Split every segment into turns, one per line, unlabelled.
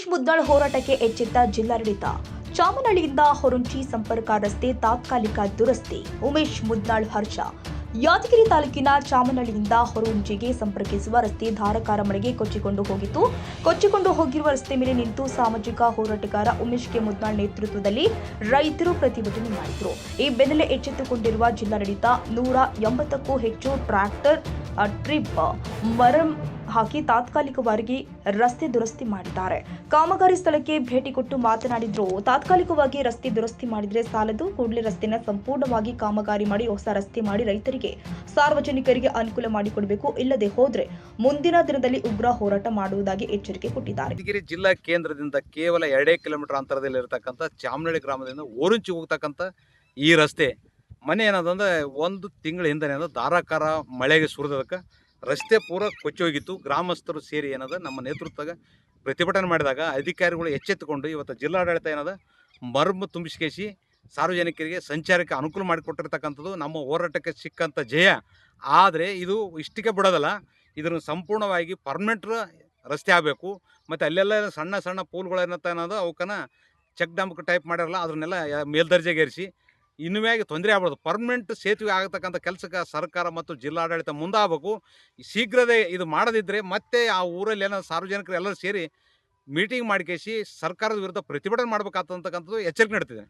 ಉಮೇಶ್ ಮುದ್ನಾಳ್ ಹೋರಾಟಕ್ಕೆ ಎಚ್ಚೆತ್ತ ಜಿಲ್ಲಾಡಳಿತ. ಚಾಮನಹಳ್ಳಿಯಿಂದ ಹೊರುಂಚಿ ಸಂಪರ್ಕ ರಸ್ತೆ ತಾತ್ಕಾಲಿಕ ದುರಸ್ತಿ. ಉಮೇಶ್ ಮುದ್ನಾಳ್ ಹರ್ಷ. ಯಾದಗಿರಿ ತಾಲೂಕಿನ ಚಾಮನಹಳ್ಳಿಯಿಂದ ಹೊರುಂಚಿಗೆ ಸಂಪರ್ಕಿಸುವ ರಸ್ತೆ ಧಾರಾಕಾರ ಮಳೆಗೆ ಕೊಚ್ಚಿಕೊಂಡು ಹೋಗಿತ್ತು. ಕೊಚ್ಚಿಕೊಂಡು ಹೋಗಿರುವ ರಸ್ತೆ ಮೇಲೆ ನಿಂತು ಸಾಮಾಜಿಕ ಹೋರಾಟಗಾರ ಉಮೇಶ್ ಕೆ ಮುದ್ನಾಳ್ ನೇತೃತ್ವದಲ್ಲಿ ರೈತರು ಪ್ರತಿಭಟನೆ ಮಾಡಿದರು. ಈ ಬೆನ್ನಲ್ಲೇ ಎಚ್ಚೆತ್ತುಕೊಂಡಿರುವ ಜಿಲ್ಲಾಡಳಿತ 180ಕ್ಕೂ ಹೆಚ್ಚು ಟ್ರ್ಯಾಕ್ಟರ್ ಟ್ರಿಪ್ ಮರಂ ಹಾಕಿ ತಾತ್ಕಾಲಿಕವಾಗಿ ರಸ್ತೆ ದುರಸ್ತಿ ಮಾಡಿದ್ದಾರೆ. ಕಾಮಗಾರಿ ಸ್ಥಳಕ್ಕೆ ಭೇಟಿ ಕೊಟ್ಟು ಮಾತನಾಡಿದ್ರು. ತಾತ್ಕಾಲಿಕವಾಗಿ ರಸ್ತೆ ದುರಸ್ತಿ ಮಾಡಿದ್ರೆ ಸಾಲದು, ಕೂಡಲೇ ರಸ್ತೆನ ಸಂಪೂರ್ಣವಾಗಿ ಕಾಮಗಾರಿ ಮಾಡಿ ಹೊಸ ರಸ್ತೆ ಮಾಡಿ ರೈತರಿಗೆ ಸಾರ್ವಜನಿಕರಿಗೆ ಅನುಕೂಲ ಮಾಡಿಕೊಡಬೇಕು. ಇಲ್ಲದೆ ಹೋದ್ರೆ ಮುಂದಿನ ದಿನದಲ್ಲಿ ಉಗ್ರ ಹೋರಾಟ ಮಾಡುವುದಾಗಿ ಎಚ್ಚರಿಕೆ ಕೊಟ್ಟಿದ್ದಾರೆ.
ಯಾದಗಿರಿ ಜಿಲ್ಲಾ ಕೇಂದ್ರದಿಂದ ಕೇವಲ 2 ಕಿಲೋಮೀಟರ್ ಅಂತರದಲ್ಲಿ ಇರತಕ್ಕಂಥ ಚಾಮನಹಳ್ಳಿ ಗ್ರಾಮದಿಂದ ಓರುಂಚಿ ಹೋಗ್ತಕ್ಕಂಥ ಈ ರಸ್ತೆ ಮನೆ ಏನದಂದ್ರೆ 1 ತಿಂಗಳ ಹಿಂದೆ ಧಾರಾಕಾರ ಮಳೆಗೆ ಸುರಿದಕ್ಕೆ ರಸ್ತೆ ಪೂರ ಕೊಚ್ಚಿ ಹೋಗಿತ್ತು. ಗ್ರಾಮಸ್ಥರು ಸೇರಿ ಏನದ ನಮ್ಮ ನೇತೃತ್ವದಾಗ ಪ್ರತಿಭಟನೆ ಮಾಡಿದಾಗ ಅಧಿಕಾರಿಗಳು ಎಚ್ಚೆತ್ತುಕೊಂಡು ಇವತ್ತು ಜಿಲ್ಲಾಡಳಿತ ಏನದ ಮರ್ಮ ತುಂಬಿಸಿಕೇಸಿ ಸಾರ್ವಜನಿಕರಿಗೆ ಸಂಚಾರಕ್ಕೆ ಅನುಕೂಲ ಮಾಡಿಕೊಟ್ಟಿರ್ತಕ್ಕಂಥದ್ದು ನಮ್ಮ ಹೋರಾಟಕ್ಕೆ ಸಿಕ್ಕಂಥ ಜಯ. ಆದರೆ ಇದು ಇಷ್ಟಕ್ಕೆ ಬಿಡೋದಲ್ಲ, ಇದನ್ನು ಸಂಪೂರ್ಣವಾಗಿ ಪರ್ಮನೆಂಟ್ ರಸ್ತೆ ಆಗಬೇಕು. ಮತ್ತು ಅಲ್ಲೆಲ್ಲ ಸಣ್ಣ ಸಣ್ಣ ಪೂಲ್ಗಳೇನತ್ತ ಅನ್ನೋದು ಅವಕ್ಕನ್ನ ಚೆಕ್ ಡ್ಯಾಮ್ ಟೈಪ್ ಮಾಡಿರಲ್ಲ, ಅದನ್ನೆಲ್ಲ ಮೇಲ್ದರ್ಜೆಗೇರಿಸಿ ಇನ್ನುವಾಗಿ ತೊಂದರೆ ಆಗ್ಬಾರ್ದು. ಪರ್ಮನೆಂಟ್ ಸೇತುವೆ ಆಗತಕ್ಕಂಥ ಕೆಲಸಕ್ಕೆ ಸರ್ಕಾರ ಮತ್ತು ಜಿಲ್ಲಾಡಳಿತ ಮುಂದಾಗಬೇಕು. ಶೀಘ್ರವೇ ಇದು ಮಾಡದಿದ್ದರೆ ಮತ್ತೆ ಆ ಊರಲ್ಲಿ ಏನೋ ಸಾರ್ವಜನಿಕರು ಎಲ್ಲರೂ ಸೇರಿ ಮೀಟಿಂಗ್ ಮಾಡಿಕೇಸಿ ಸರ್ಕಾರದ ವಿರುದ್ಧ ಪ್ರತಿಭಟನೆ ಮಾಡಬೇಕಾಗ್ತಕ್ಕಂಥದ್ದು ಎಚ್ಚರಿಕೆ ನೀಡ್ತಿದೆ.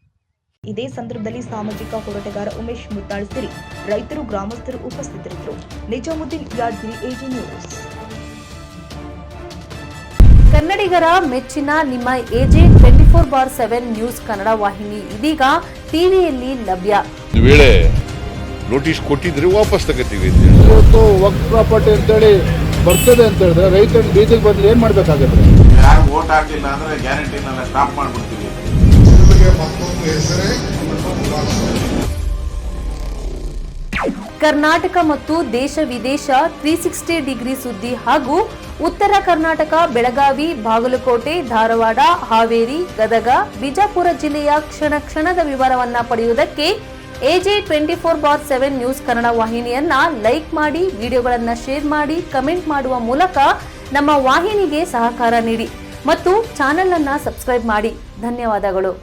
ಇದೇ ಸಂದರ್ಭದಲ್ಲಿ ಸಾಮಾಜಿಕ ಹೋರಾಟಗಾರ ಉಮೇಶ್ ಮುದ್ನಾಳ್ ಸೇರಿ ರೈತರು ಗ್ರಾಮಸ್ಥರು ಉಪಸ್ಥಿತರಿದ್ದರು. Nizamuddin, Yadgir, AG news.
ಕನ್ನಡಿಗರ ಮೆಚ್ಚಿನ ನಿಮ್ಮ ಎಜೆ 24/7 ನ್ಯೂಸ್ ಕನ್ನಡ ವಾಹಿನಿ ಇದೀಗ ಟಿವಿಯಲ್ಲಿ ಲಭ್ಯ.
ವೇಳೆ ನೋಟಿಸ್ ಕೊಟ್ಟಿದ್ರೆ ವಾಪಸ್ ತಗೋತೀವಿ.
ಇವತ್ತು ವಕ್ಫ್ ಪ್ರಾಪರ್ಟಿ ಅಂತೇಳಿ ಬರ್ತದೆ ಅಂತ ಹೇಳಿದ್ರೆ ರೈತರು ಬೀದಿಗೆ ಬದಲು ಏನ್ ಮಾಡ್ಬೇಕಾಗುತ್ತೆ?
ಯಾರು ವೋಟ್ ಹಾಕಲಿಲ್ಲ ಅಂದ್ರೆ ಗ್ಯಾರಂಟಿನೆಲ್ಲ ಸ್ಟಾಪ್ ಮಾಡ್ಬಿಡ್ತೀವಿ.
ಕರ್ನಾಟಕ ಮತ್ತು ದೇಶ ವಿದೇಶ 360 ಡಿಗ್ರಿ ಸುದ್ದಿ ಹಾಗೂ ಉತ್ತರ ಕರ್ನಾಟಕ, ಬೆಳಗಾವಿ, ಬಾಗಲಕೋಟೆ, ಧಾರವಾಡ, ಹಾವೇರಿ, ಗದಗ, ಬಿಜಾಪುರ ಜಿಲ್ಲೆಯ ಕ್ಷಣ ಕ್ಷಣದ ವಿವರವನ್ನ ಪಡೆಯುವುದಕ್ಕೆ ಎಜೆ 24/7 ನ್ಯೂಸ್ ಕನ್ನಡ ವಾಹಿನಿಯನ್ನ ಲೈಕ್ ಮಾಡಿ, ವಿಡಿಯೋಗಳನ್ನ ಶೇರ್ ಮಾಡಿ, ಕಮೆಂಟ್ ಮಾಡುವ ಮೂಲಕ ನಮ್ಮ ವಾಹಿನಿಗೆ ಸಹಕಾರ ನೀಡಿ ಮತ್ತು ಚಾನೆಲ್ ಅನ್ನ ಸಬ್ಸ್ಕ್ರೈಬ್ ಮಾಡಿ. ಧನ್ಯವಾದಗಳು.